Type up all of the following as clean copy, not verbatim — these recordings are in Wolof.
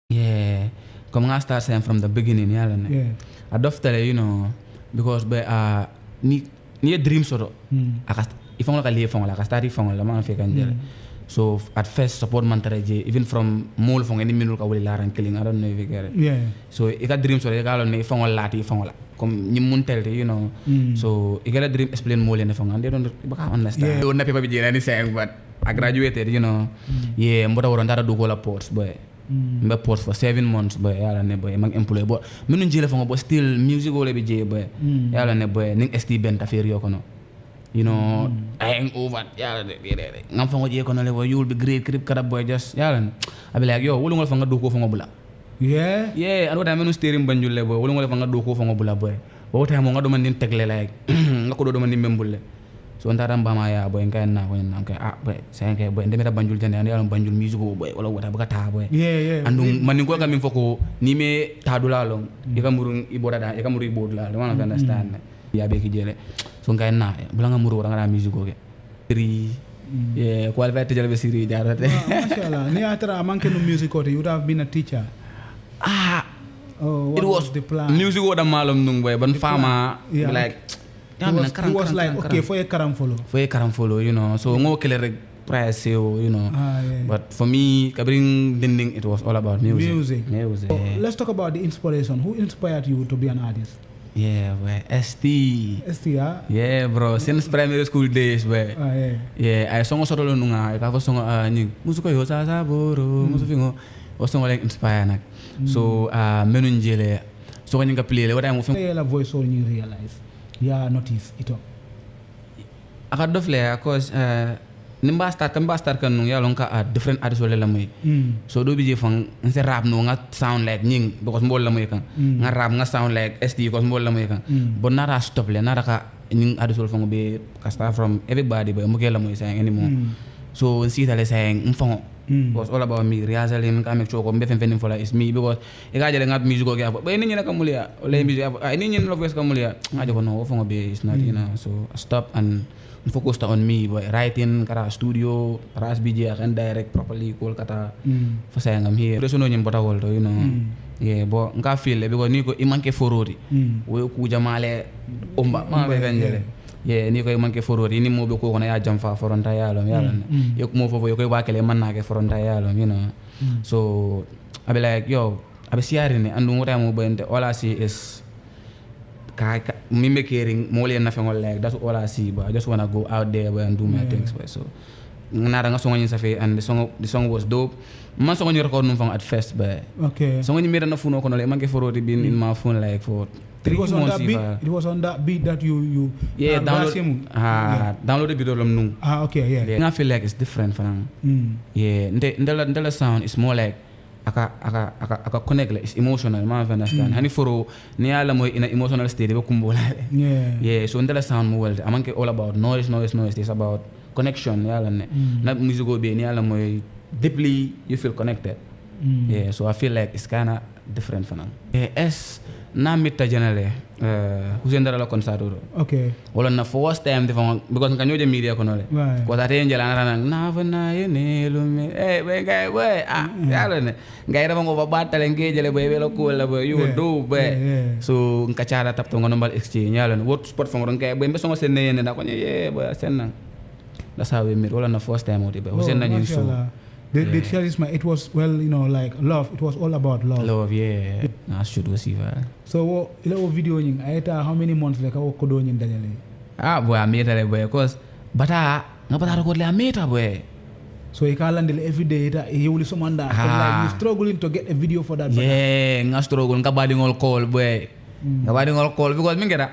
Yeah, come nga start saying from the beginning, yeah. I don't tell you, because ni dream sort of. If I'm like a live from like I started from la man fake so at first support man taraje even from mole from any minute ka wali laran killing I don't know if you get it. Yeah. So I got dream sort of I ne from lati from la comme ni mun tell so I got a dream explain more in the phone and they don't understand. Yeah. Don't people be saying but I graduated, yeah, mbota waron dara do la ports boy. Mbe ports for 7 months boy yala ne boy mang employé but minu jele fo but still music ole be je boy yala ne boy ning ST ben affaire yo kono I ain't over yala de ngam fo je kono le boy you will be great crip kada boy just yala I be like yo wulu ngol fo nga do ko fo ngobula yeah and what I menu steering banjul le boy wulu ngol fo nga do ko fo ngobula boy bo tay mo nga do man din tegle like nga ko do man din membulle so ndara mbama ya boy ngay na ko nan kay boy say kay boy ndemeta banjul jande and yalla banjul music boy wala wata baka ta boy andu man ko kam foko ni me tadula long ikamuru iboda da ikamuru ibodla do man understand ya be ki jele so ngay na bula nga muru nga music ko ke qualified teacher be siri jarate mashallah ni atara manke no music ko you would have been a teacher it was the plan music wo da malum nung boy ban fama like it was like okay for a karam follow so ngo kele rek price but for me kabring dinding it was all about music. So, let's talk about the inspiration. Who inspired you to be an artist? ST yeah bro since primary school days boy I song solo nunga ka song ni musiko yo sa boro musufingo o song like inspire nak so menun jele so ko nga play le wada mo fi la voice all you realize notice it up aka dofle cause nimba start kan nung ya long ka different artists wala la moy so do bije fang nse rap no nga sound like nying because mbol la moy kan nga rap nga sound like SD because mbol la moy kan but nara stop le nara ka nying artists wala fang be ka start from everybody but mo ke la moy saying anymore so nsi tale saying mfang was all about me reazalim ka make sure ko mbe fen for is me because e ga jale ngat music ko ga ba ni nyina kamulia ole music ni nyina lo voice kamulia ngajo ko no fang be is not so I stop and focused on me boy writing kara studio ras bj and direct properly Kolkata for saying I'm here so no nyim bota wol to bo nga feel because ni ko imanke forori we ku jamale umba ma be ganjele ni ko imanke forori ni mo be ko na ya jam fa foronta yalo yo mo fofo yo ko wakele man na ke foronta yalo so I be like yo I be siaring and what I'm going all I see is me making more than nothing like that's all I see but I just want to go out there and do my things so nara nga songo sa fe and the song was dope man songo ni record num at first but songo ni mera na funo ko no le man ke forodi bin in my phone like for 3 months it was on that beat that you download the video nung nga feel like it's different for now ndela sound is more like aka connect like it's emotional man understand hani foro ni ala mo in an emotional state be kumbola so ndela sound mo well amanke all about noise it's about connection yala ne na music go be ni ala mo deeply you feel connected so I feel like it's kind of different for now na mita janale husendara la konsado wala na first time because nkanyo je media kono le ko ta tenje la na fana yene lume we guy we yalo ne ngai raba ngo batale ngeje le be lo ko la be you do be so nkachara tapto ngono mbal exchange yalo ne what sport fo ngai be so sen ne na ko ye be sen that's how we meet wala na first time odi be husenna nyin so the charisma it was like love it was all about love na should we see so ilo video nying aita how many months like ko do nyin dajale boy ameta le boy cause bata ngapata record le ameta boy so you can't handle every day he will summon that like you struggling to get a video for that nga struggle ngabadi ngol call boy ngabadi ngol call because mingera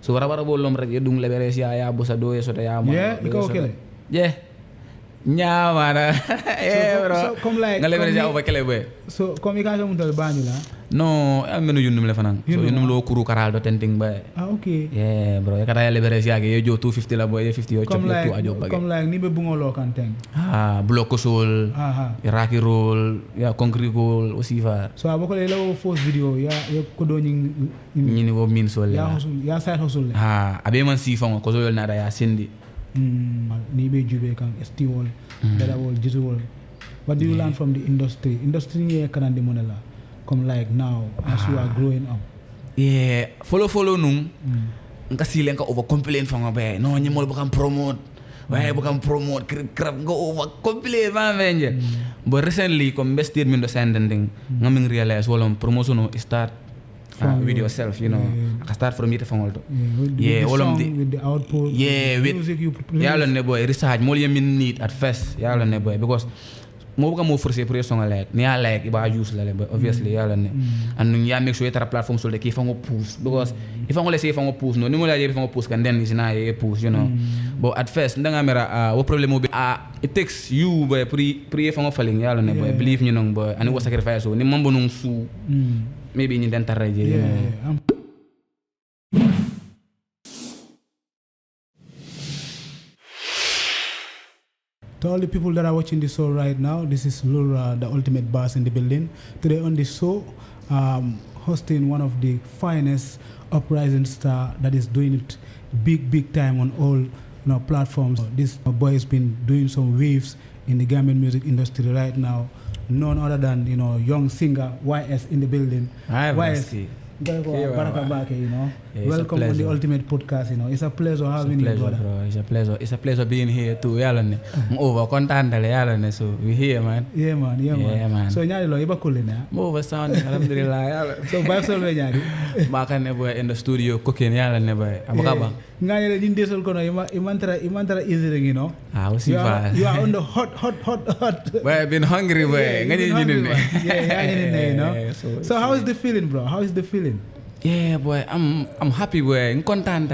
so bara bolom rek yedung le beres ya bosa do so ta ya mo iko kele Nyamara bro so come like ngale ja o bakele be so comme i ka so muntal bañu la no amenu yundum le fanan so yundum lo kuru karal do tenting ba bro ya kata ya lebere ya ge yo 250 la boy 50 yo chop to ajo bage comme like ni be bungolo kanteng block sol iraki roll ya concrete goal aussi va so aboko le lo first video ya ko do ni wo min sol ya side hustle abe man si fon ko so yol na da ya sindi ni be jube kan esti wol dala wol jitu wol What do you learn from the industry? Industry ni kanandi monela. Come like now as you are growing up. Yeah, follow nung. Nka sile nka over complain from abe. No, nyi mo bukan promote. Why bukan promote krap go over complain man venje. But recently come best statement do sending ngaming realize wala promotion no start with yourself, you know. I can start from it from all. With the output. Yeah, with music you produce. Yeah, ne boy research more you need at first. Yeah, ne boy because mo bukan mo forcer pour song like ni like iba use la boy obviously yeah ne. And you make sure that platform so like if I go push because if I go say if I go push no ni mo la if I go push can then is na push, you know. But at first ndanga mera what problem be it takes you boy pre if I go falling yeah ne boy believe you know boy and it was sacrifice so ni mambo nung su maybe ni den taraje you know. To all the people that are watching this show right now, this is Lura, the ultimate boss in the building. Today on this show, hosting one of the finest uprising star that is doing it big time on all platforms. This boy has been doing some waves in the Gambian music industry right now. None other than young singer YS in the building. YS. Welcome on the ultimate podcast. It's a pleasure having you, brother. Bro. It's a pleasure being here too. I'm over content, so we're here, man. Yeah, man. So nyari lo iba kulina. Over sound, alhamdulillah. So vibes always nyari. Baka never in the studio cooking, never. Abakaba. Ngaya le ndesol kono imantara easy, you know. You are on the hot. Boy, I've been hungry, boy. Yeah. So how is the feeling, bro? How is the feeling? Yeah, boy, I'm happy, boy. I'm content,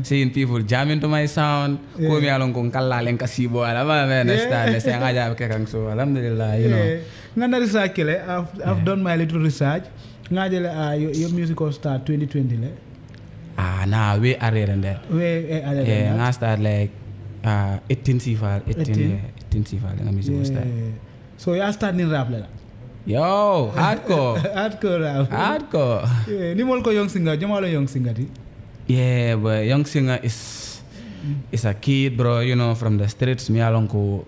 seeing people jamming to my sound. Kumi along kung kalala kasibo, understand? So alhamdulillah, you know. Ngana research kile. I've done my little research. Ngajele your music will start 2020 le. Nah, way earlier than that. Yeah, I start like 18 Sifal, 18 Sifal. Nga music will start. So you start in rap le. Yo, hardcore. Hardcore. Yeah, ni mol ko young singer, jamalo young singer di. Yeah, but young singer is a kid, bro, from the streets. Me along ko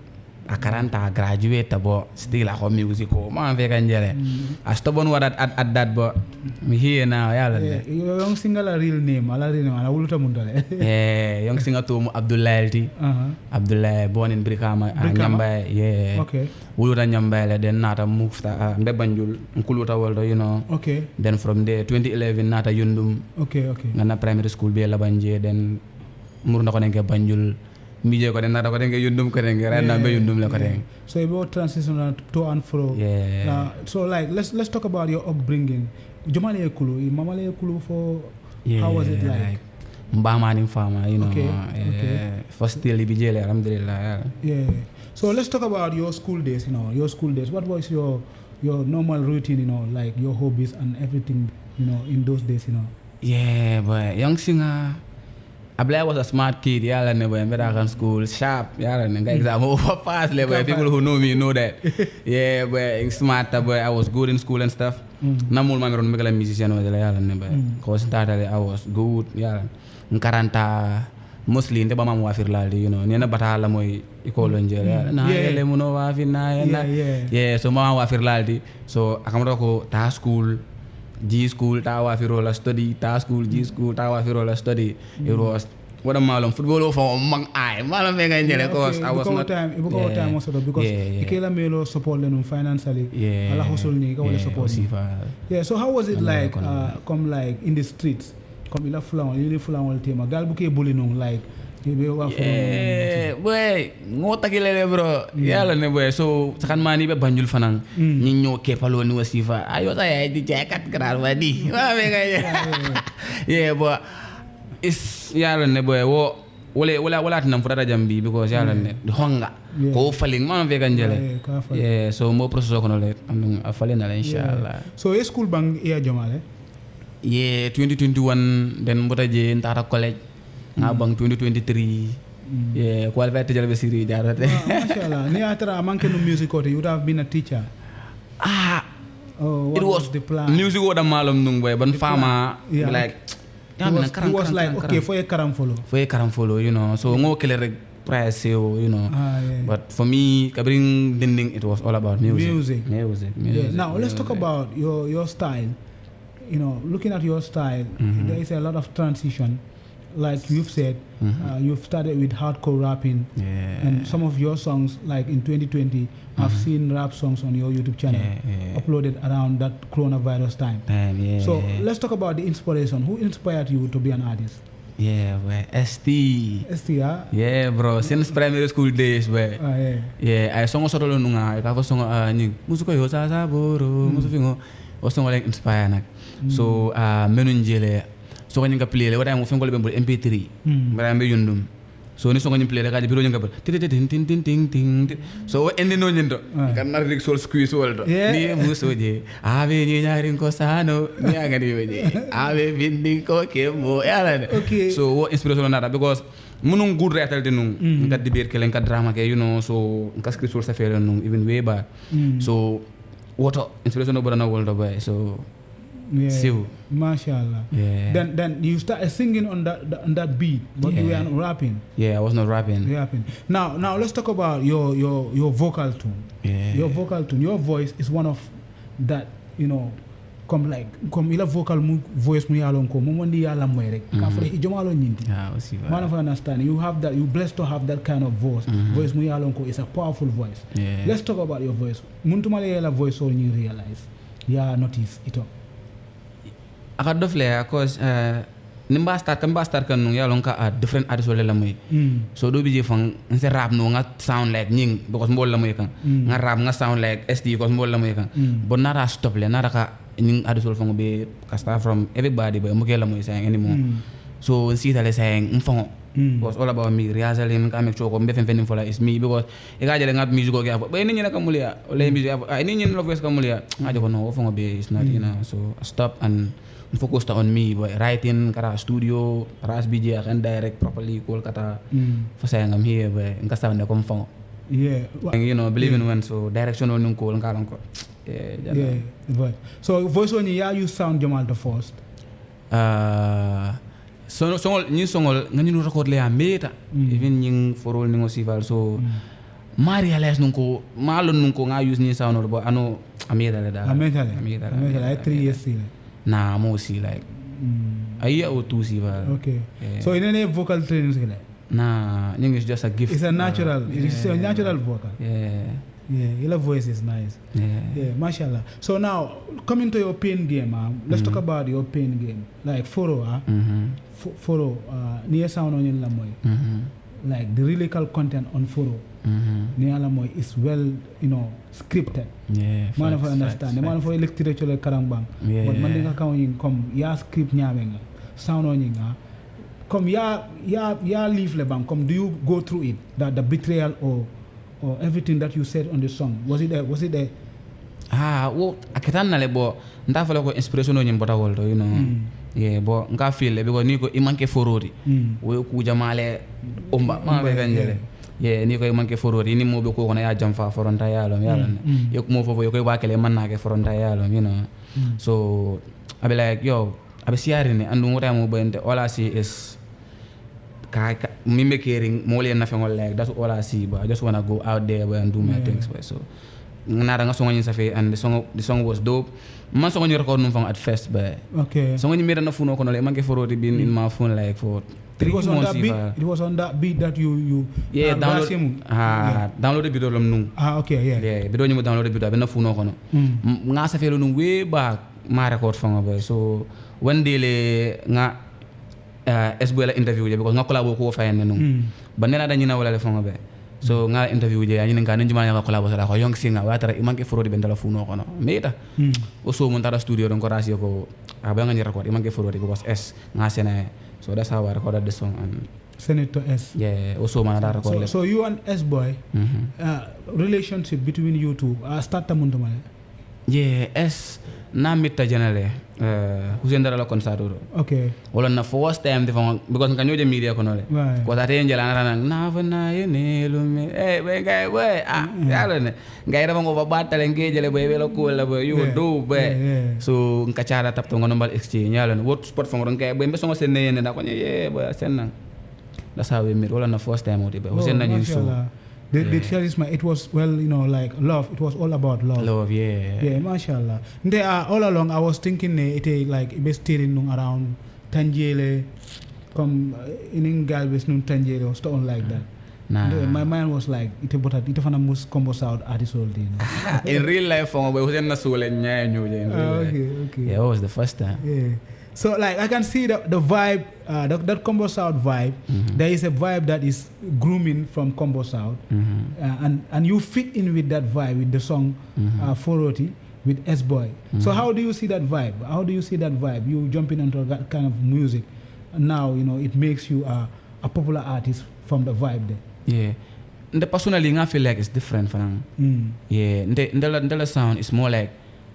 akaranta graduate but still I have music ko. Man fe kanjele. I stubborn what at that but me here now, young singer la real name, ala uluta mundale. Yeah, young singer to Abdullah Alti. Abdullah born in Brikama, Nyambai, yeah. Okay. Uluta Nyambai, then Nata moved Mbe Banjul, Nkuluta Waldo, Okay. Then from there 2011 Nata Yundum. Okay. Ngana primary school be la Banje, then murunda ko nenge Banjul. Mije ko den nata ko den Yundum ko den right now be Yundum la ko den. So about transition to and fro. Yeah. So like let's talk about your upbringing. Jomale Kulu, Mamale Kulu for how was it like? Mbamani farmer, Okay. First still ibijele alhamdulillah. Yeah. So let's talk about your school days, your school days. What was your normal routine, like your hobbies and everything, in those days, Yeah, but young singer I was a smart kid, in school, sharp, exam overpass, people who know me know that. Yeah, but smart, but I was good in school and stuff. Namul man make a musician cause I was good, Nkaranta mostly in the Bama Wafir Laldi, Nina Batala Moy Ecole Yeah, so Mama Wafir Laldi. So I come to ta school, G school, ta Wafirola study, ta school, G school, ta Wafirola study. It was what a malum football for among malam cause I was not time also because Ikela Melo support them financially. Allah hustle ni ka wala support. Yeah, so how was it like come like in the streets? Come ila fulan tema gal bu ke bully nung like boy ngota kilele bro yalla ne boy so sakan mani be Banjul fanang ñi ñoo kepalo ni wasifa ayo ta ay di jakat krar wadi wa be yeah but is yalla ne boy wala tanam furata jambi because yalla ne honga ko faling man be ganjele yeah so mo process ko no le am falena la inshallah. So school bang iya jomale. Yeah, 2021 then Botaje Ntara College. Ngabang 2023. Yeah, qualified to Jalbe Siri Jarate. Mashallah. Ni atara manke no music or you would have been a teacher. It was the plan. Music or the malum nung boy, but farmer like he was like okay for a karam follow. So ngo kele price, you know. Yeah. But for me, kabring dinding, it was all about music. Yeah. Now let's talk about your style. You know, looking at your style, there is a lot of transition. Like you've said, you've started with hardcore rapping, and some of your songs, like in 2020, I've seen rap songs on your YouTube channel uploaded around that coronavirus time. So let's talk about the inspiration. Who inspired you to be an artist? Yeah, boy. ST. Huh? Yeah, bro. Since primary school days, boy. Yeah, I song solo nunga. I have song nying. Musuko yo sa boro. Musufingo. O song like inspire nak. So menunjele. So when you play, what I'm going to MP3, but I'm yundum. So ni song you play, like I do ting. So in the no yendo, cannot like soul squeeze world. Yeah, Musoje. Ave Yarin Cosano, Yagadi, Ave Vindico, Kemo, Alan. Okay. So what inspiration on that? Because Munung good writer than that debate killing drama, you know, so Cascri source affair even way back. So what inspiration over the world away. So yeah, mashallah. Yeah. Then you started singing on that beat, but you weren't rapping. Yeah, I was not rapping. Now let's talk about your vocal tone. Yeah. Your vocal tone, your voice is one of that, you know, come ila vocal voice mu yalon ko mo mondi yalla moy rek ka fa ijomalo nyinti. Man of understand you have that, you blessed to have that kind of voice. Voice mu yalon ko is a powerful voice. Yeah. Let's talk about your voice. Muntuma le yalla voice so you realize. Yeah, notice it all. Akad dof le cause nimba start kan nung yalon ka different artists wala la moy. So do bije fang nse rap no nga sound like nying because mbol la moy kan. Nga rap nga sound like SD because mbol la moy kan. But nara stop le nara ka nying artists wala fang be start from everybody but mo la moy saying anymore. So nsi tale saying mfang was all about me rehearsing ka make sure ko mbe fen fola is me because e ga jale ngat music ko ga ba ni nyina kamulia ole music ni nyina la voice kamulia ngajo ko no fang be is not, you know. So I stop and focused on me, but writing kara studio, ras BJ I can direct properly Kolkata. For saying I'm here, but in Kasta na kumfang. Yeah. And, you know, believe in when so direction on yung call nkalang ko. Yeah. But so voice on you sound Jamal the first. So new song ngani record le ameta even yung for all ningo sival so Maria les nungko malon nungko nga use ni sound or ano ameta le da. Ameta 3 years still. Nah, mostly like a year or two, okay. Yeah. So in any vocal training, nah, it's just a gift. It's a natural. It's a natural vocal. Yeah. Your voice is nice. Yeah, mashallah. So now coming to your pain game, let's talk about your pain game. Like Foro, Foro, near sound on your lamoy. Like the lyrical content on Foro. Near lamoy is well, you know, scripted. Yeah, man of understand. The man of literature like Karambang. But man dinga kaw come ya script nyame sound on yinga. Come ya leave le bang. Come do you go through it? That the betrayal or everything that you said on the song. Was it there? Well, akitan na le bo nda fa ko inspiration on nyimbo tawolto, you know. Yeah, bo nga feel le because niko imanke forori. We ku jamale umba ma be ganjele. Yeah, ni koy manke forori ni mo be ko na ya jamfa foronta yalo yok mo fofo yokoy wakele man na ke foronta yalo, you know. So I be like, yo, I be siaring and what I'm going all I see is me making more than nothing like that's all I see, but I just want to go out there and do my things. So nara nga song sa fe and the song was dope. Man song you record nung at first but okay. Song ni made na phone ko no like manke forori been in my phone like for it was on that beat. It was on that beat that you download the video lam nung. Okay, yeah. Video ni mo download the video ben na phone ko no. Nga sa fe lo nung way back ma record fanga ba. So one day le nga SBL interview je because nga collabo ko fa yen nung. Ba nena da nyina wala le fanga ba. So nga interview je yani nga njuma nga collabo sala ko yong singa wa tara imanke forodi ben dala phone ko no. Meta. O so mon tara studio don ko rasio ko aba nga ni record imanke forodi because S nga sene. So that's how I recorded the song and send it to S. Yeah, also man that recorded. So you and S boy, relationship between you two, start tamunto man. Yeah, S na mita janale. Husendara la konsado. Okay. Wala na first time because kanyo je media kono le. Ko ta tenje la na na yene lume. Bengai boy. Yalo ne. Ngai ra ngo batale ngeje le boy velo ko la boy you do boy. So nkachara tap to ngono bal exchange yalo ne. What sport fong ron kay boy mbe songo sen ne na ko ye boy sen na. that's how we meet wala na first time oti be Hussein nañu so the charisma, it was, well, like love. It was all about love. Love, yeah. Yeah, mashallah. There all along, I was thinking it like be steering around Tanjele, come in Galvez, Tanjele or stuff like that. Nah. My mind was like, it a most combo sound artist all day. In real life, Hussein na sole okay. Yeah, it was the first time. Yeah. So like I can see the vibe, that Combo South vibe. There is a vibe that is grooming from Combo South, and you fit in with that vibe with the song 480 with S-Boy. So how do you see that vibe? How do you see that vibe? You jumping into that kind of music, and now it makes you a popular artist from the vibe there. Yeah. The personally, I feel like it's different from. Yeah. The sound is more like.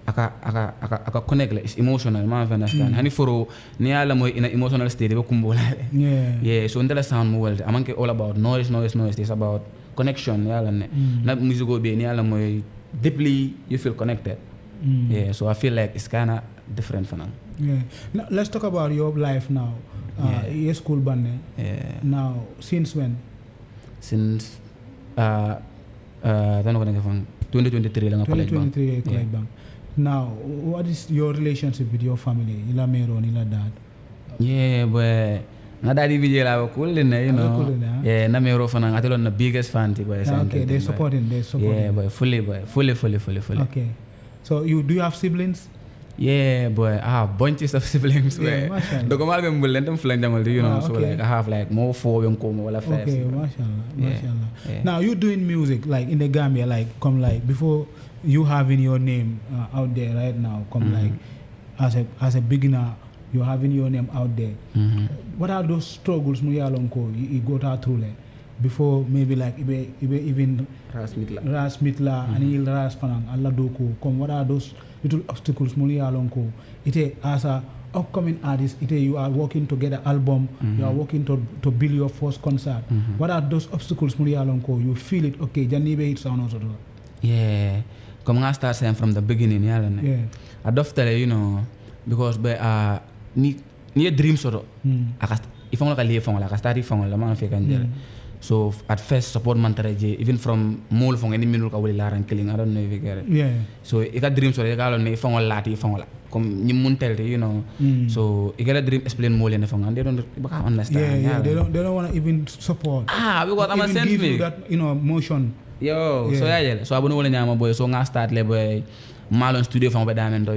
Aka connect like it's emotional, man understand. Hani foro ni ala mo in an emotional state be kumbola. Yeah, so ndela sound mo well. Amanke all about noise. It's about connection, yala ne. Na music go be ni ala mo deeply you feel connected. Yeah, so I feel like it's kinda different for now. Yeah. Now, let's talk about your life now. Your school band. Yeah. Now, since when? Since 2023 lang college bang. 2023 college bang. Now, what is your relationship with your family? Ila mero, ila dad? Yeah, boy. Na daddy video la cool, you know. Yeah, na mero fanang atilon na biggest fan ti boy. Okay, they supporting. Yeah, boy, fully. Okay. So do you have siblings? Yeah, boy. I have bunches of siblings. Yeah, Dokomal be mbul lentam flan jamal, you know. So like I have like more 4 young come wala 5. Okay, mashallah. Yeah. Now you doing music like in the Gambia, like come like before you having your name out there right now, come like as a beginner, you having your name out there. What are those struggles you go through like before maybe like even Ras Mitla and Il Ras Fanang Allah Doko come? What are those little obstacles ite as a upcoming artist, you are working to get an album, you are working to build your first concert. What are those obstacles you feel it, okay, Janibe it sound also? Yeah. Come I start saying from the beginning, yeah. I don't tell you, because ni dream sort if I'm like I started from la man fake so at first support man even from mole from any minute ka wali laran killing, I don't know if you get it. Yeah. So I got dream sort ka ne from lati from come ni mun tell so I get a dream explain more in the phone and they don't understand. Yeah. They don't want to even support. Because I'm a sense give you that motion. Yo, yeah. So I don't want to boy so I start le boy malon studio from Bedamendo,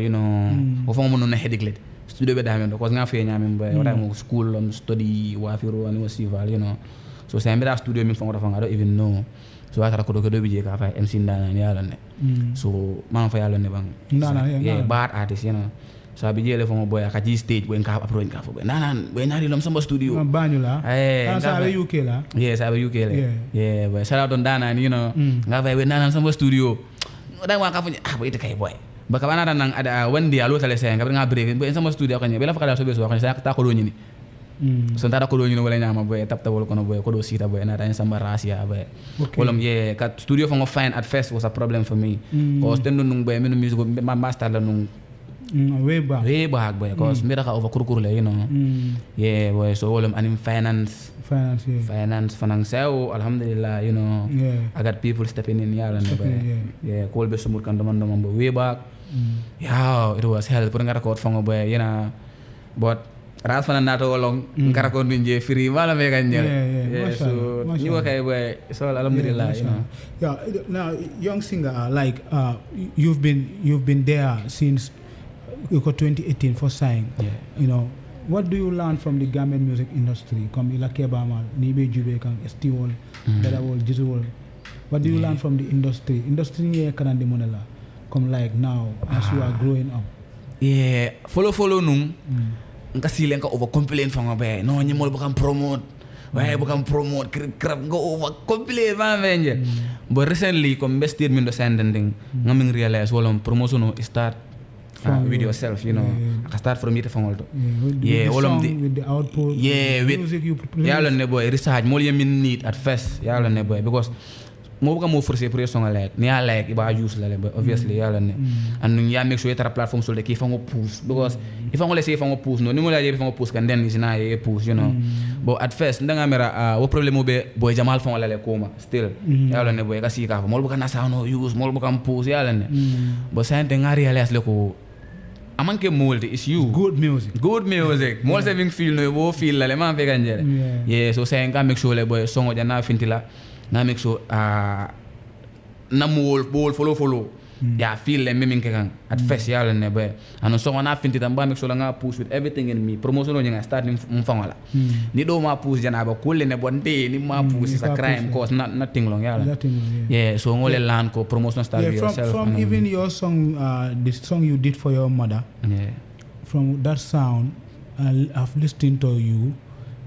o from no headache studio Bedamendo because nga fe nyame boy what I'm school study wafiro and was civil, so say me that studio me from I don't even know. So I ko do bije ka fa MC Ndana yalla ne. So man fa yalla ne bang. Yeah, bad artist, so I be jele from boy ka ji stage boy ka approach ka for boy nanan boy nari lom sama studio Banyula sa UK la. Yes, I UK la. Yeah, boy shout out on Dana, nga fa we nanan sama studio da wa ka fa boy ite kay boy baka banata nang ada wandi alo tale sen ka nga break boy sama studio ka bela fa ka so be so ka sa ta ko do ni so ntada ko do ni wala nyama boy tap tawol ko no boy ko do sita boy na tan samba rasia boy wolom ka studio fa ngo find at first was a problem for me because then nung boy men music ma master la nung way back boy because me da ka over kurkur le yeah boy so wolom anim finance fanang sew alhamdulillah I got people stepping in yalla ne boy yeah call be sumur kan dama way back yeah it was hell put nga record fa ngo boy but ras fana nato long ngara ko ndinje free wala me ganjel so ni wakay boy so alhamdulillah yeah now young singer like you've been there since 2018 for sign what do you learn from the Gambian music industry comme ila kebamal ni be jube kan estiwol dara wol jisuwol what do you learn from the industry ye kanande monela come like now as you are growing up follow nung nga silen ka over complain fa nga be no ñi mol bu kam promote waye bu kam promote krap go over complain va venje but recently comme best min do sending nga min realize wala promotion start with yourself I start from it from all all of with the output with music you produce ne boy research mol yemin need at first ne boy because mo buka mo forcer pour song like ni like iba use la but obviously yalla ne and ya make sure tara platform so de ki fa ngo push because if I want to say if I want to push no ni mo la if I want to push kan then is na ye push you know but at first ndanga mera wo problem mo be boy jamal fa wala le koma still yalla ne boy ka si ka fa mo buka na sound no use mo buka push yalla ne but say nga realize le ko amanke mold is you good music more saving feel no wo feel la le man fe ganjere yeah so say nga make sure le boy songo jana fintila na make sure na mo bol follow yeah feel le miming kan at first yalla ne boy and so na fintita ba make sure nga push with everything in me promotion no nga start mfangala ni do ma push jana ba kulle ne bonte ni ma push is a crime cause nothing long yalla yeah so ngole land ko promotion start yourself from even your song the song you did for your mother from that sound I've listened to you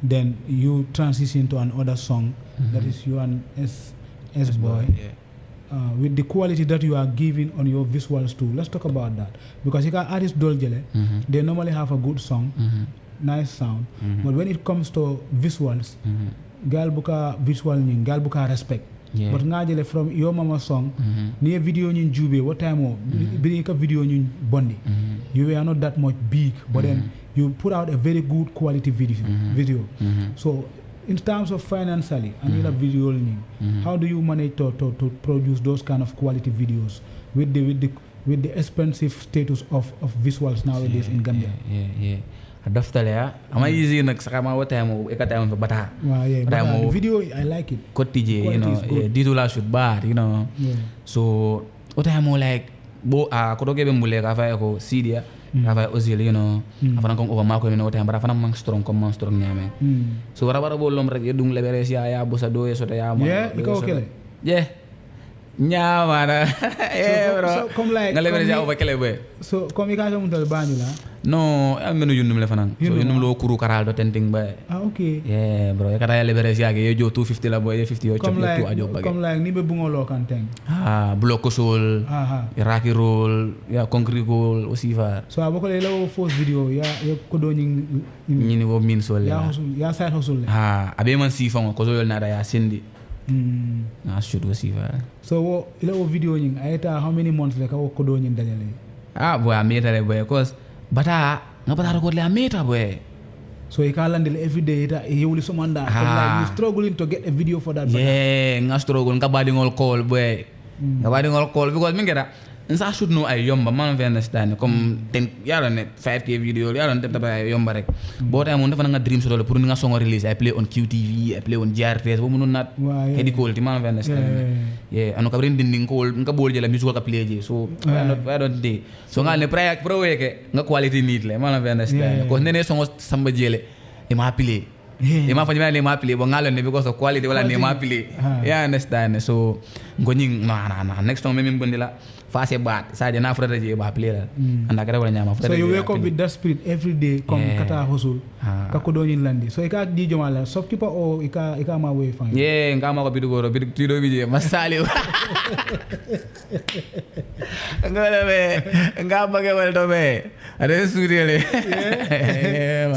then you transition to another song that is you and S boy with the quality that you are giving on your visuals too. Let's talk about that because you got artists Doljele, they normally have a good song, nice sound, but when it comes to visuals, gal buka visual ning, gal buka respect. But ngajele from your mama song, near video nin jube, what time o, bring a video nin bondi. You were not that much big, but then you put out a very good quality video. So in terms of financially and in a video how do you manage to produce those kind of quality videos with the expensive status of visuals nowadays in Gambia? Daftale ya ama easy nak sakama wata mo ekata mo bata the video I like it kotije you know ditula shoot bad you know so wata mo like bo ko doge be mule ka fa ko sidia ava ozil you know afana ko over mako no tan bara fana man strong comme strong nyame so bara bo lom rek yedung lebere ya bosa do so ta ya mo nyama na bro so come like ngale ya over kele be so comme ka mun dal bañu la no amenu yundum le fanan so yundum lo kuru karal do tenting ba okay bro ya kata ya lebere ya ge yo 250 la boy 50 yo chop to ajo bage comme like ni be bungolo kanteng block sol iraki roll ya concrete roll aussi va so aboko le lawo force video ya ko do ni wo min sol ya side hustle abe man si famo ko so yol na da ya sendi na shoot aussi va so wo lawo video ning ayta how many months le ka ko do ning dajale boy ameta le boy cause bata ngapata ko le ameta boy so you can't land every day you will summon that like you struggling to get a video for that nga struggle nga badi ngol call boy nga badi ngol call because mingera nsa shoot no ay yomba man ve understand comme ten yalla ne 5k video yalla ne taba yomba rek bo tay mo dafa nga dream so pour nga songo release I play on QTV I play on GRTS bo munun nat heady call ti man ve understand anu ka brin dinding call nga bol jela musical ka play je so I don't day so nga ne pro weke nga quality need le man ve understand ko nene songo samba jele e ma play e ma fanya le ma play bo ngalo ne because of quality wala ne ma play understand so ngonying na next time me mbondila face bat saje na frata je ba play la anda kada wala nyama frata so you wake up with that spirit every day comme kata hustle ka ko do landi so ika di jomala shopkeeper o ika ma way fine ngama ko bidu goro bidu tido bije masali ngala be ngaba ke wel do be ade studio le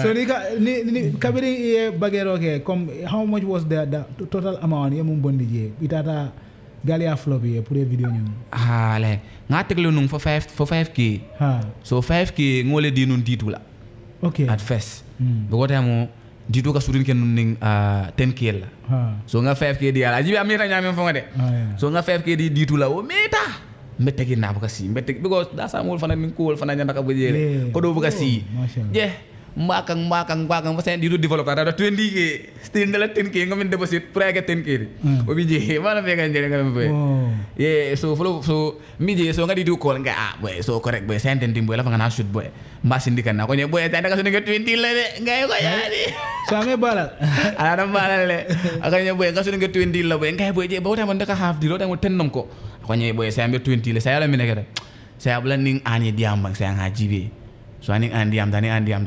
so ni kabiri bagero ke comme how much was the total amount yemum bondi je itata galia flop ye pour video ñum le nga teglu nung for 5k so 5k ngole di nun ditula okay at first bo gote mo ditu ka surin ken nun ning 10k la so nga 5k di ala jibi amita nyame fo ngade so nga 5k di ditula o meta mbette ki na baka si mbette because da sa mul fana min ko fana nyanda ka bojele ko do baka si je mbakang ba sen di develop ada 20k still ndala 10k ngamin deposit pour ay 10k o bi je wala be ganjere ngam be so mi je so ngadi du call nga boy so correct boy sen tentim boy la nga na shoot boy mbasin dikan na ko nye boy tanda ka so nga 20 la de ngay ko yaani so ame balal ala balal le akanya boy nga so nga 20 la boy ngay boy je bo tam ndaka half di lo tam tennom ko ko nye boy sen be 20 le saya la mi nekere saya bulan ning ani diambang saya ngajibe so ani andiam da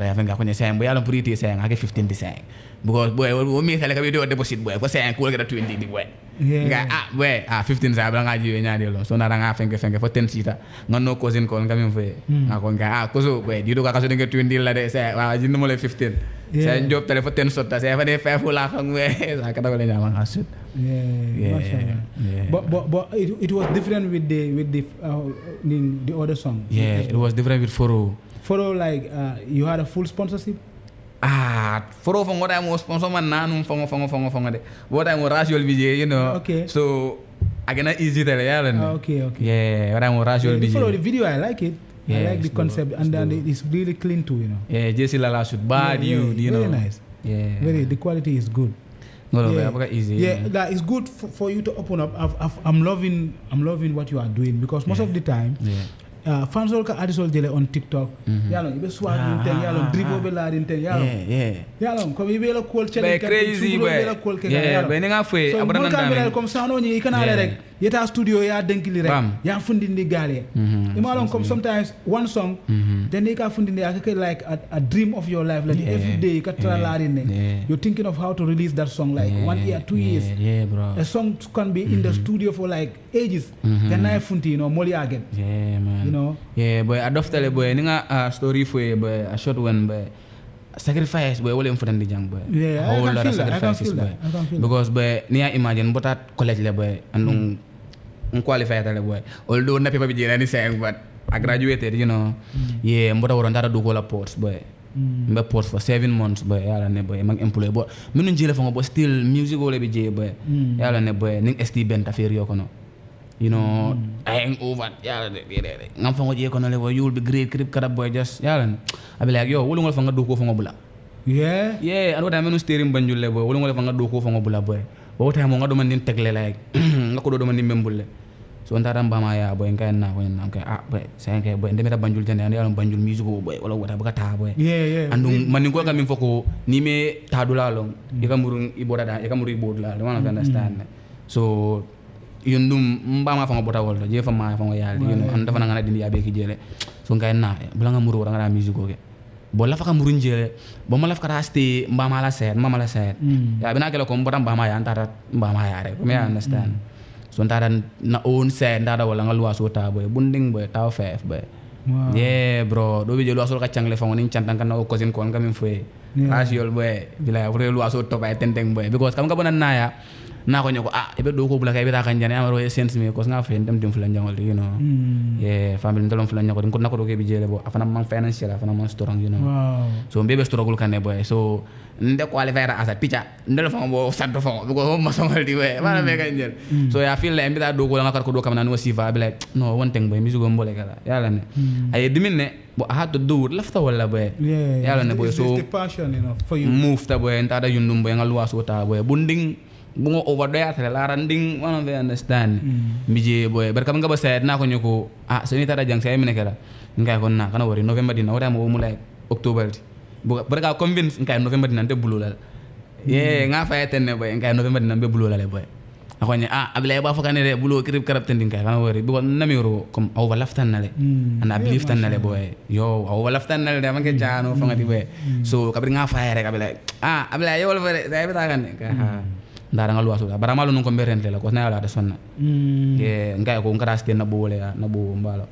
ya fenga ko ne sayang boy alon purity sayang ake 15 design because boy o mi tele ka video deposit boy ko sayang ko ga 20 di boy nga boy 15 sa bla nga jiwe nyaade lo so na nga fenga fo 10 sita ngano cousin ko ngam fe nga ko nga ko so boy di do ka so nga 20 la de say wa jinno mo le 15 Saya job telephone sota saya fa de fa fula khang we sa ka dawale nyama ngasut. But it was different with the other song. Yeah, it was different with Foro. Foro like you had a full sponsorship? Foro fongo da mo sponsor man nanum fongo de. What I mo racial VJ, you know. Okay. So agana easy tele yalla. Okay. Yeah, what I mo racial VJ. Foro the video I like it. Yeah, I like the concept and then it's really clean too, you know. Yeah, Jesse Lala should bad you know. Very nice. Yeah. The quality is good. Easy. Yeah, that is good for you to open up. I'm loving what you are doing because most of the time, fans all artists jele on TikTok. Yalo, you be swag inten, yalo, dribble be lad inten, yalo. Yalo, come you be la cool challenge. Crazy, but yeah, but ninga fwe. So, mo kamera comme ça no ni ikanale rek. Yeta studio ya denkili rek. Ya fundindi gale. Imalon come sometimes one song, then you can fundindi like a dream of your life, like every day you can try you're thinking of how to release that song like 1 year, 2 years. Yeah, bro. A song can be in the studio for like ages. Then I funti, moli again. Yeah, man. You know. Yeah, boy. Adoftale boy. Ninga story for boy. A short one boy. Sacrifice boy. Wole mfutandi jang boy. Yeah, a whole lot of sacrifices boy. Because boy, niya imagine but at college le boy and qualified le boy. Although na people be ni saying but I graduated, you know. Yeah, mbota warantara do gola ports boy. Mbe ports for 7 months boy. Yala ne boy. Mang employee boy. Minun jele fongo boy still music ole be je boy. Yala ne boy. Ning ST Ben ta feri yokono. You know, I ain't over. Yeah, ngam fango je kono le boy. You will be great. Krip kada boy just. Yala. I be like yo. Wulu ngol fanga do ko fango bula. Yeah. Yeah. Ano da menu steering banjul le boy. Wulu ngol fanga do ko fango bula boy. Bo ta mo ngado man din tegle like. Ngako do man din membulle. So ntara mbama ya boy nkai na ko na nkai boy sai nkai boy ndemeta banjul tane andi alon banjul music boy wala wata baka ta boy andu man ko kam foko ni me ta dula long ikamuru iboda da ikamuru ibodla do man understand so yundum mbama fa ngobota woldo je fa ma fa ngo yaldi you know and dafa ngana dindi abe ki jele so nkai na bula ngamuru wala ngara music ko ke bo la fa ka murun jele bo ma la fa rasti mbama la set mama la set ya bina kelo ko mbota mbama ya antara mbama ya re me understand so ndara na own set ndara wala nga luwa so ta boy bunding boy taw fef boy yeah bro do bi je luwa so ka changle fa ngoni chantan kan o cousin ko ngam fwe rasiol boy bila wure luwa so to bay tenteng boy because kam nga bonan naya na ko nyoko ebe do ko bula kay be ta kan jane amaro essence me ko nga fe ndem dim fulan jangol you know yeah family ndolom fulan nyako ko nako do ke bi jele bo afana man financial afana man strong you know so mbebe struggle kan boy so nde qualify as a teacher ndelo fa bo santo fa ko ma songal di we wala me kan jel so I feel like mbita do ko nga ko do kam na no sifa be like no one thing boy music mbole kala yalla ne ay dimin ne bo I had to do it lafta wala boy yalla ne boy so the passion you know for you move ta boy ntada yundum boy nga luwa so ta boy bunding bungo over there tele la randing one of understand mije boy barkam nga ba sayet na ko nyoko so ni tada jang say mine kala ngay ko na kana wori November dina wada mo mu like October barka convince ngay November dina te bululal nga fayeten ne boy ngay November dina be bululal boy ako nya ablay ba fakane de bulo krip karab tending kay kana wori bi ko namiro comme over laftan nale and I believe tan nale boy yo over laftan nale de man ke jano fangati boy so kabri nga fay rek ablay ablay yo wala fere day beta kan ka ndara nga luwa so bara malu non ko berente la ko na ala de sonna ngay ko ngara sten na bo le na bo mbalo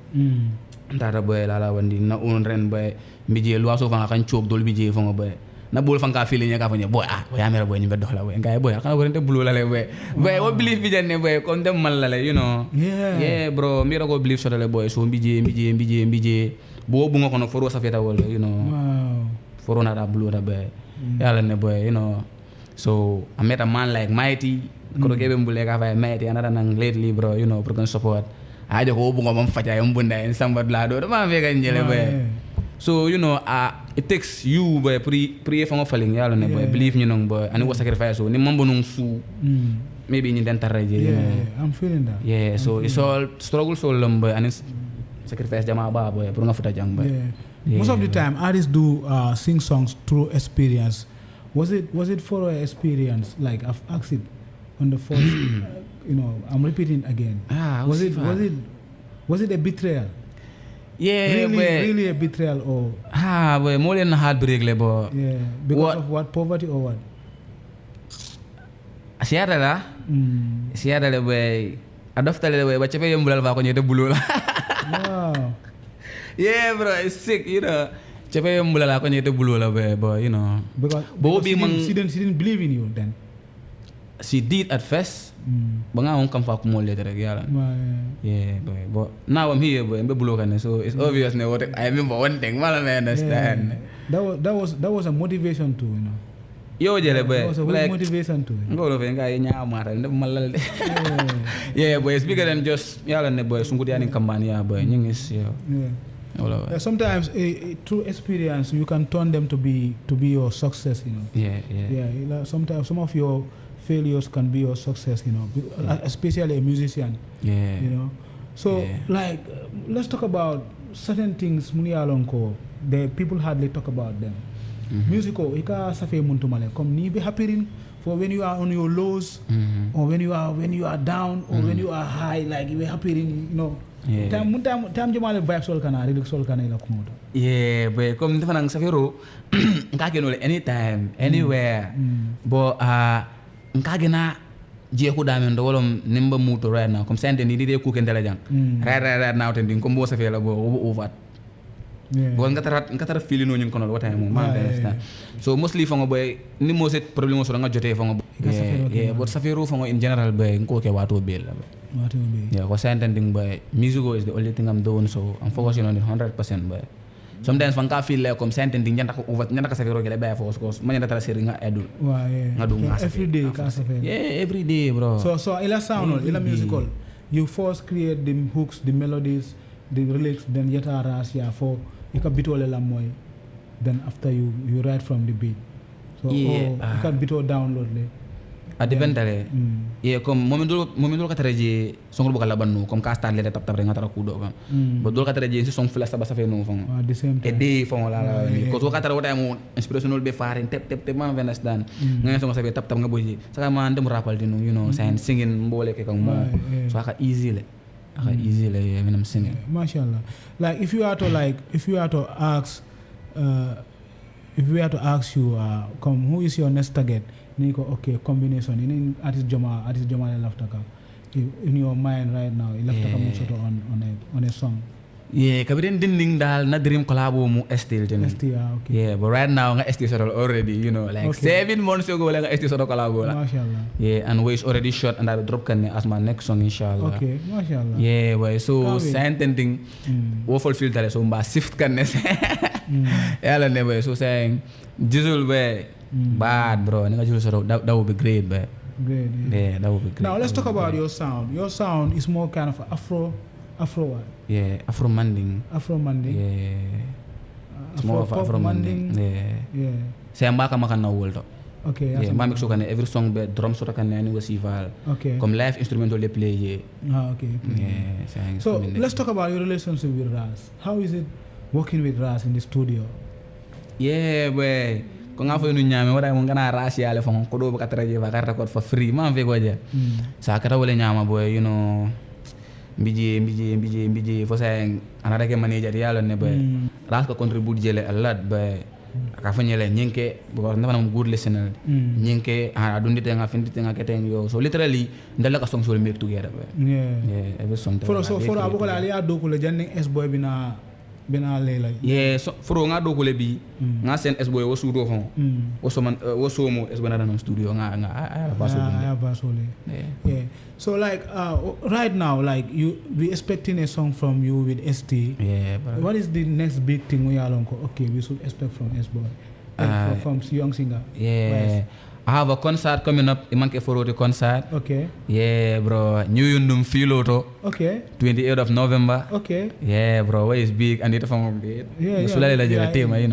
ndara boy la wandi na on ren boy mbije luwa so fa kan ciok dol bije fa nga boy na bol fa nga fili nya ka fa nya boy boy amere boy ni be dox la boy ngay boy kana worente bulo la le boy wo believe bi jenne boy kon dem mal la le you know yeah bro mi ko believe so la boy so mbije bo bu nga ko no foro sa feta wol you know foro na da bulo da boy yalla ne boy you know. So I met a man like Mighty. Kodo kebe mbule ka fa Mighty another nang lately bro, you know, pro support. Aja ko bungo mam faja mbunda en samba lado. Ma vega njele boy. So you know, it takes you boy pre fa falling yalla ne boy. Believe you know boy. And it was sacrifice so ni mambo nung su. Maybe ni den taraje you know. Yeah, I'm feeling that. Yeah, so it's all struggle so long boy and it's sacrifice jama ba boy. Pro nga futa jang boy. Most of the time artists do sing songs through experience. Was it for an experience? Like I've asked it on the first, you know, I'm repeating again. Was it a betrayal? Yeah, really a betrayal or? Boy, more than heartbreak, boy. Yeah, because of what? Poverty or what? Siapa lah? Siapa lah boy? Adofta lah boy. Baca apa yang bulal aku nyata bulul. Wow. Yeah, bro, it's sick, you know. Chepe mbula ko nyete bulu la but you know. Because she didn't believe in you then. She did at first. But now I'm come for more later again. Yeah, boy. But now I'm here, boy. I'm blue, so it's obvious now. What I remember one thing, man, I understand. That was a motivation too, you know. Yo, jere boy. That was a motivation too. Go over and guy nyamara, malal. Yeah, boy. It's bigger than just yala ne boy. Sungudi ani kambani boy. Nying is yeah. Sometimes through experience you can turn them to be your success, you know. Yeah. Sometimes some of your failures can be your success, you know, especially a musician. Yeah. You know. So like let's talk about certain things muni alonko. The people hardly talk about them. Musical, ika safe muntumale. Come ni be happy for when you are on your lows, or when you are down, or when you are high, like you be happy, you know. Time jumale vibe sol kana, relax sol kana ila kumoto. Yeah, but come defanang safero, nkake no anytime, anywhere. But nkage na je ko dame ndo wolom nimba muto right now. Comme sente ni de ku kendela jang. Right now tending comme bo safela bo over. Bon ngatara fili no ñun kono wata mo ma understand. So mostly fango boy ni mo set problème so nga joté fango. Yeah, but safero fango in general boy nko ke wato bel. Yeah, ko sentending boy musical is the only thing I'm doing, so I'm focusing on it 100% boy. Sometimes fanga feel like comme sentending ñanta ko over ñanta ka safero ke bay focus ko man ñanta seri nga edul. Nga do nga every day ka safero. Yeah, every day bro. So ila sound ila musical. You first create the hooks, the melodies, the lyrics, then yeta ras ya for you can beat all the moy. Then after you write from the beat. So you can beat all download le. Adiventale. Yeah, comme momento ka taraje song bu kala banno comme ka start le tap tap nga tara kudo kam. But do ka taraje si song flash ba sa fe no fon. At the same time. E de fon la ni ko ka tara wata mo inspirational be faring tap man understand. Nga song sa be tap nga boji. Saka man dem rapal dinu, you know, saying singing mbole ke kan mo. So aka easy le. Easily when I'm singing. Mashallah. Like if you are to ask you come who is your next target, Nico, okay, combination in artist Joma Laftaka. In your mind right now, Laftaka Musoto on a song. Yeah, kabirin dinding dal na dream collabo mu ST okay. Yeah, but right now nga ST sort already, you know, like 7 months ago nga ST sort collabo la. Mashallah. Yeah, and we is already shot and I will drop kan as my next song inshallah. Okay, mashallah. Yeah, boy, so sentending woeful filter so mba shift kan ne. Yalla ne boy, so saying Jizzle boy bad bro, nga Jizzle sort that would be great boy. Great. Yeah, that would be great. Now let's talk about your sound. Your sound is more kind of Afro what? Yeah, Afro Manding. Yeah. It's more of Afro Manding. Yeah. Saya mbaka makan na world. Okay. Yeah, ma mix kan every song be drum so kan ni wasival. Okay. Comme live instrumental they play. Okay. Yeah. So let's talk about your relationship with Ras. How is it working with Ras in the studio? Yeah, boy. Ko nga fo nu nyame wada mo ngana Ras ya le fon ko do ba kataraje ba ka record for free. Man fe goja. Sa kata wala nyama boy, you know. Mbiji for saying another ke manager yalo ne boy Ras ko contribute jele a lot boy aka fanyele nyinke because never good listener nyinke adundi tenga finti tenga keteng yo, so literally ndala ka song so make together boy. Yeah, every song for abuko ali ado ko le janning S boy bina lela. Yeah, so for nga do ko le bi nga sen S boy wo studio fon wo so man wo so mo S boy na studio nga basole. Yeah. So like right now, like we expecting a song from you with ST. Yeah. What is the next big thing we are okay, we should expect from S boy, from young singer? Yeah. I have a concert coming up. Imanke Foroti concert. Okay. Yeah, bro. New Yundum Filoto. Okay. 28th of November. Okay. Yeah, bro. Where is big and it from it. Yeah. You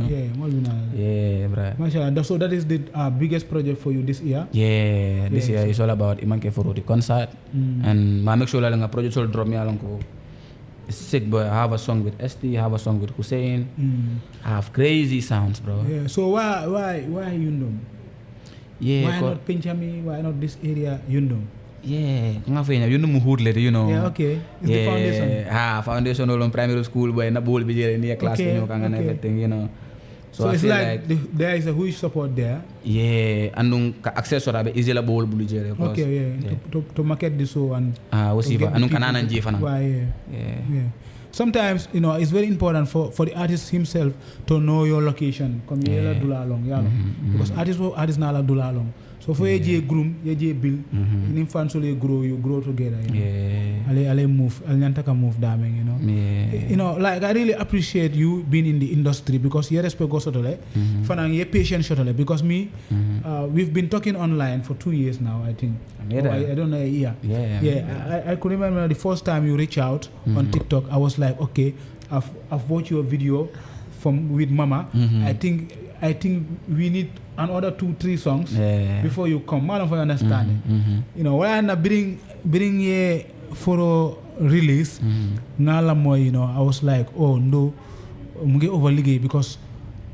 know. Yeah, bro. Mashallah. So that is the biggest project for you this year. Yeah. This year is all about Imanke Foroti concert, and I make sure that the project will drop me along. It's sick, boy. I have a song with ST. I have a song with Hussein. I have crazy sounds, bro. Yeah. So why Yundum? Yeah, why not Pinchami? Why not this area, Yundum? Yeah, Yundum Muhudle, you know. Yeah, okay. It's the foundation. Foundation all on primary school, boy. Na bowl be near class, and everything, you know. So it's like there is a huge support there. Yeah, and access or easy la bowl bully. Okay, yeah. To market this so and. Wasiva, and kanana and jifana. Yeah. sometimes it's very important for the artist himself to know your location. Come here dula long, because artist na la dula long. So for ye groom, ye bill, in infant so you grow together. Ale move, move daming. Like I really appreciate you being in the industry because you respect go sotole, fanang ye patient sotole because me, we've been talking online for 2 years now. I think. I don't know a year. I could remember the first time you reach out on TikTok. I was like, okay, I've watched your video with Mama. I think we need another 2-3 songs before you come. I don't understand it. When I bring ye for release, I was like, oh no, munge overligay because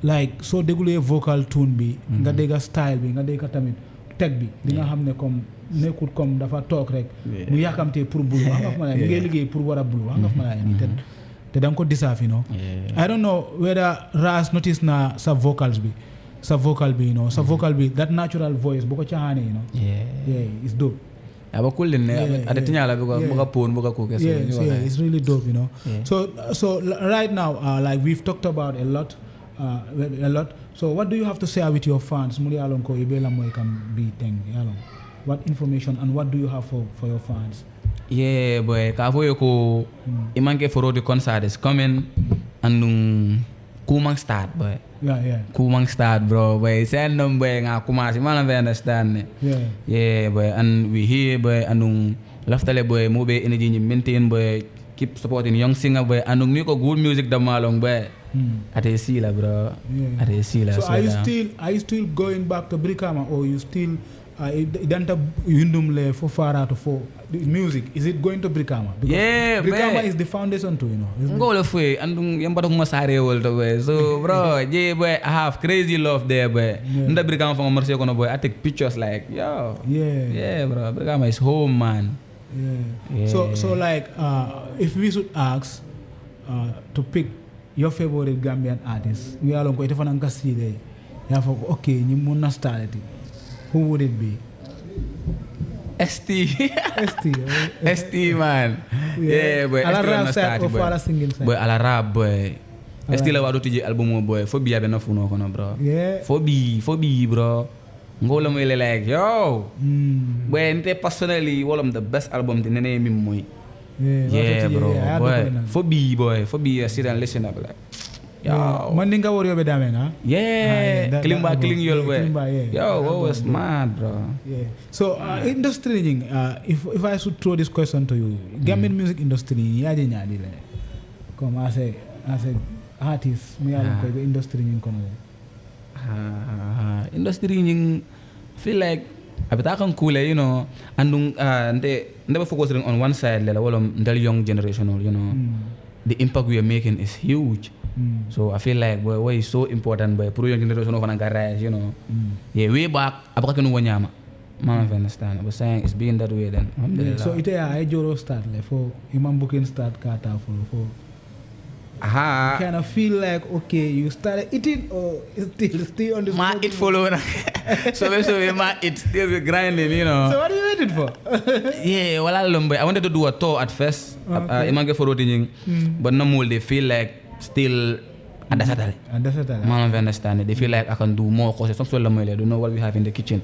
like so degule vocal tune bi, nga dega style bi, nga dega tamit tech bi, di nga xamne comme nekul comme dafa tok rek mu yakamte pour bulu nga fa mala ngay liggéey pour wara bulu nga fa mala ni te dang ko disaf I don't know whether Ras notice na sa vocals bi sa vocal bi that natural voice boko chaane it's dope aba kullin ne adetinya la buka pon buka ko keso it's really dope so right now like we've talked about a lot so what do you have to say with your fans muri alon ko ibela moy kam bi teng yalon what information and what do you have for your fans boy ka foyo ko imanke for the concert is coming and kumang start boy kumang start bro boy send them boy nga kumasi man understand boy and we here boy anung laftale boy mo be energy ni maintain boy keep supporting young singer boy anung ni ko good music da malong boy ate sila bro ate sila so are you still going back to Brikama or you still idanta yundum le fo farato fo music is it going to Brikama because Brikama is the foundation too ngolo fwe andung yamba ko masare wol to boy so bro boy I have crazy love there boy nda Brikama fa marché kono boy I take pictures like yo bro Brikama is home man so like if we should ask to pick your favorite Gambian artist we alon ko itefana ngaside ya fo okay ni mun na started who would it be? ST man. Boy. Ala rap side or ala singing side? Boy, ala rap boy. ST la wado tiji album boy. Fobi abe na funo kono bro. Fobi bro. Ngola mo ile like yo. Boy, nte personally one of the best album the nene mi moy. Bro. Boy. Fobi sit and listen up like. Yo, Mandinga warrior be dame na. Klimba yol boy. What was mad, bro. So industry if I should throw this question to you, Gambian music industry yaje nyadi le. Come as a artist, me alon ko industry nying kono. Industry nying feel like abita kan cool andung never focusing on one side le wala ndal young generational the impact we are making is huge. So I feel like boy is so important boy pro young generation of an rise way back abaka kanu wanyama mama understand I was saying it's being that way then so ite I joro start le for imam booking start kata for kind of feel like okay you started eating or still on the ma it follow so ma it still be grinding so what are you waiting for wala lombe I wanted to do a tour at first imange for routine but no more they feel like still adasatale. Man understand. They feel like I can do more because some sort of they don't know what we have in the kitchen.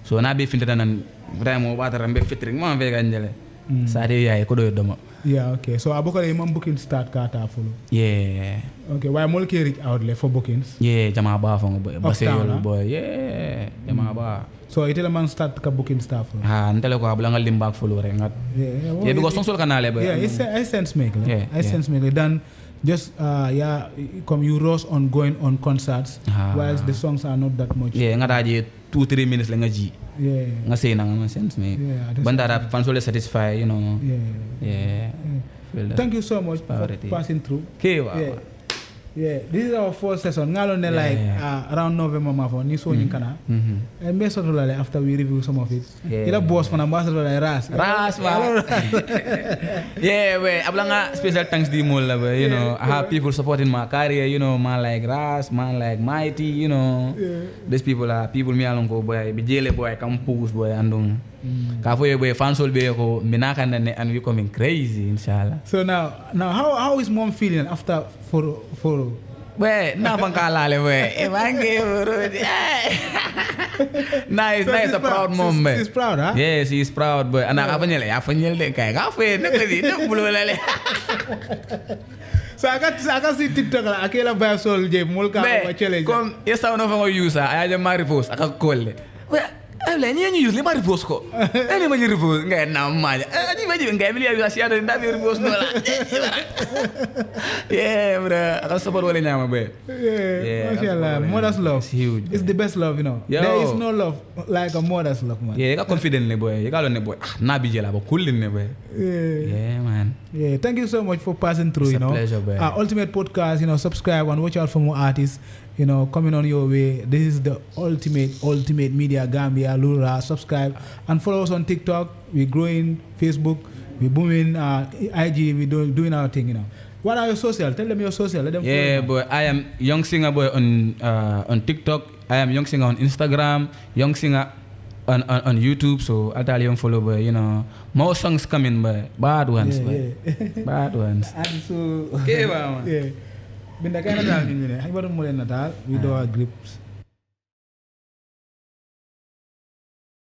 So now be filtered and time water and be filtering. Man very angele. Sari ya ikodo yodomo. Okay. So abokale imam booking start kata follow. Okay. Why more reach out for bookings? Jama ba fongo boy. Basel boy. Jama ba. So itela man start ka booking staff. Ntele ko abla ngal limbak follow rek ngat. Because some sort kanale boy. I sense make. I sense make then just come you rush on going on concerts whilst the songs are not that much ngataje 2-3 minutes la nga ji nga sey na nga sense me bandara fan sole satisfy thank you so much for passing through this is our first session ngalo ne like around November ma fo ni so nyin kana e me so lale after we review some of it ila boss fana ambassador la ras we ablanga special thanks di mol la I have people supporting my career man like Ras man like Mighty these people are people me along go boy be jele boy campus boy andung Ka fo boy fansol be ko minaka ne and we coming crazy inshallah. So now how is mom feeling after for Boy, na pangkalale boy. Nice, a proud mom. She's proud, huh? Yes, she's proud boy. Anak apa nyele? Apa nyele kay? Kafe na pwede na bulo lele. So I can see TikTok la akela ba sol je mulka ba challenge. Kom esa no fango user aya ma repost aka kolle. Ele ni use le ma repost ko. Ele ma repost ngai na ma. Ani ma ngai bili ya sia da repost no la. Yeah, bro. Aka support wala nyama be. Yeah, mashallah. Mother's love. It's huge. It's the best love, you know. Yo. There is no love like a mother's love, man. Yeah, you got confident ne boy. You got on ne boy. Na bi jela ba kullin ne boy. Yeah, man. Yeah, thank you so much for passing through, It's you a know. pleasure, boy. Ultimate Podcast, you know, subscribe and watch out for more artists, you know, coming on your way. This is the ultimate media Gambia, Lura. Subscribe and follow us on TikTok. We're growing, Facebook, we're booming, IG, we're doing our thing, you know. What are your social? Tell them your social. Let them Yeah, follow. boy. I am Young Singer boy on TikTok. I am Young Singer on Instagram. Young Singer on YouTube. So I'll tell you follow boy. You know, more songs coming boy. Bad ones, boy. Yeah. Bad ones. And so, Okay, man. yeah. Binda kaya natal din yun eh. Ay, baru mulai natal, we do our grips.